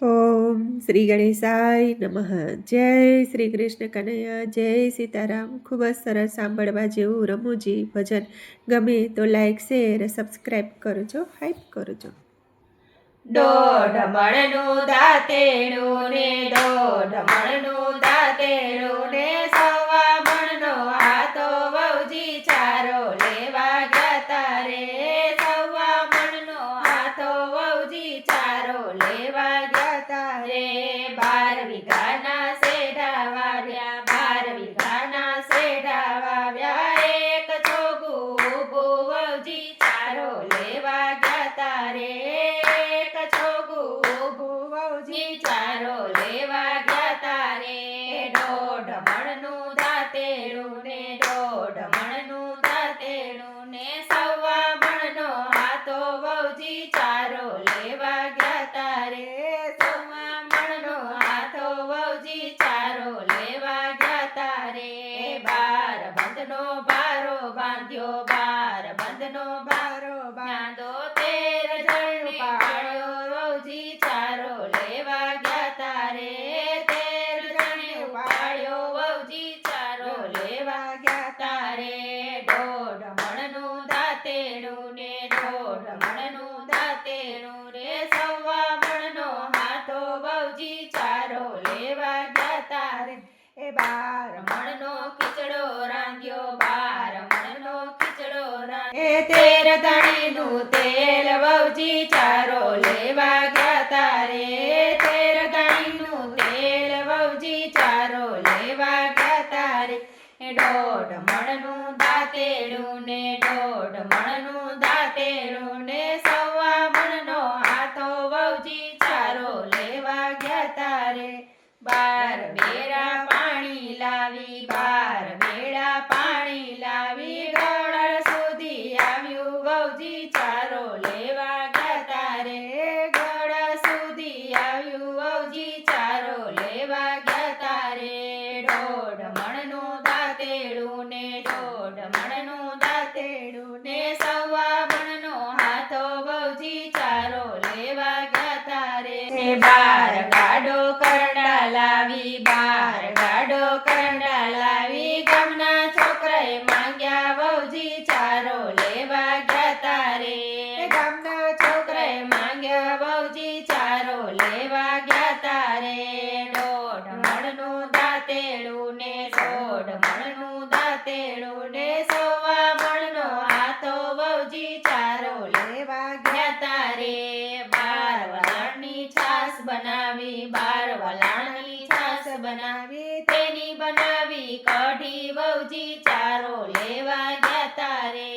ઓમ શ્રી ગણેશાય નમઃ. જય શ્રી કૃષ્ણ કનૈયા, જય સીતારામ. ખૂબ જ સરસ સાંભળવા જેવું રમૂજી ભજન. ગમે તો લાઈક શેર સબસ્ક્રાઈબ કરજો, હાઈપ કરજો. દોઢ મણનું દાંતેડું ને દોઢ મણનું દાંતેડું ને સવા મણનો હાથો વહુજી ચારો લેવા ગયા તારે. સવા મણનો હાથો વહુજી ચારો લેવા ગયા તારે. 12 વીઘાના શેઢા વાવ્યા, 12 વીઘાના શેઢા વાવ્યા. એક છોગું ઊભું વહુજી ચારો લેવા ગયા તારે. ચારો લેવા ગયા તારે. દોઢ મણનું દાંતેડું ને દોઢ મણનું દાંતેડું ને સવા મણનો હાથો વહુજી ચારો લેવા ગયા તારે. સવા મણનો હાથો વહુજી ચારો લેવા ગયા તારે. 12 બંધનો બારો બાંધ્યો, 12 બંધનો બારો બાંધો. 13 જણને પાળ્યો વહુજી ચારો લેવા ગયા તારે. 13 જણે ઉપાડ્યો વહુજી ચારો લેવા ગયા તારે. દોઢ મણનું દાંતેડું ને દોઢ મણનું દાંતેડું રે સવા મણનો હાથો વહુજી ચારો લેવા ગયા તારે. 12 મણનો ખીચડો રાંધ્યો, 12 મણનો ખીચડો રાંધ્યો. 13 તણીનું તેલ વહુજી ચારો લેવા ગયા તારે. 13 તણીનું તેલ વહુજી ચારો લેવા ગયા તારે. દોઢ મણનું દાંતેડું ને દોઢ મણનું દાંતેડું ને સવા મણનો હાથો વહુજી ચારો લેવા ગયા તારે. 12 બેડા પાણી લાવી, 12 બેડા પાણી લાવી. ગળર સુધી આવ્યું વહુજી ચારો લેવા ગયા તારે. ગળર સુધી આવ્યું વહુજી ચારો લેવા ગયા તારે. દોઢ મણનું દાંતેડું ને દોઢ મણનું દાંતેડું ને સવા મણનો હાથો વહુજી ચારો લેવા ગયા તારે. 12 ગાડો કરડા લાવી, 12 ગાડો કરડા લાવી. ગામના છોકરાએ માંગ્યા વહુજી ચારો લેવા ગયા તારે. ગામના છોકરાએ માંગ્યા વહુજી ચારો લેવા ગયા તારે. દોઢ મણનું દાંતેડું ને દોઢ મણનું દાંતેડું ને સવા મણનો હાથો વહુજી ચારો લેવા ગયા તારે. 12 વલાણની છાશ બનાવી, 12 વલાણની છાશ બનાવી. તેની બનાવી કઢી વહુજી ચારો લેવા ગયા તારે.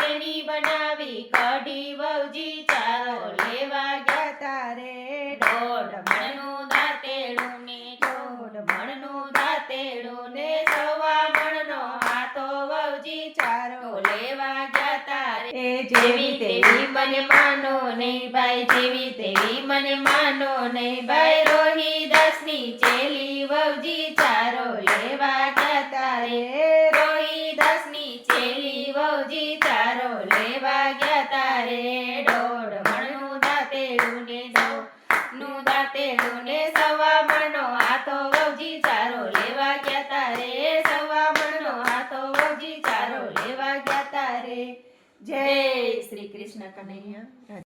તેની બનાવી કઢી વહુજી ચારો લેવા ગયા તારે. દોઢ મણનું દાંતેડું ને દોઢ મણનું દાંતેડું ને સવા મણનો હાથો વહુજી ચારો લેવા ગયા તારે. જેવી તેવી મને માનો નહીં ભાઈ, જેવી તેવી મને માનો નહીં ભાઈ. રોહિદાસની ચેલી વહુજી ચારો લેવા ગયા તારે. રોહિદાસની ચેલી વહુજી ચારો લેવા ગયા તારે. દોઢ મણનું દાંતેડું ને દોઢનું દાંતેડું ને સવા મણનો હાથો વહુજી ચારો લેવા ગયા તારે. સવા મણનો હાથો વહુજી ચારો લેવા ગયા તારે. જય શ્રી કૃષ્ણ કનૈયા.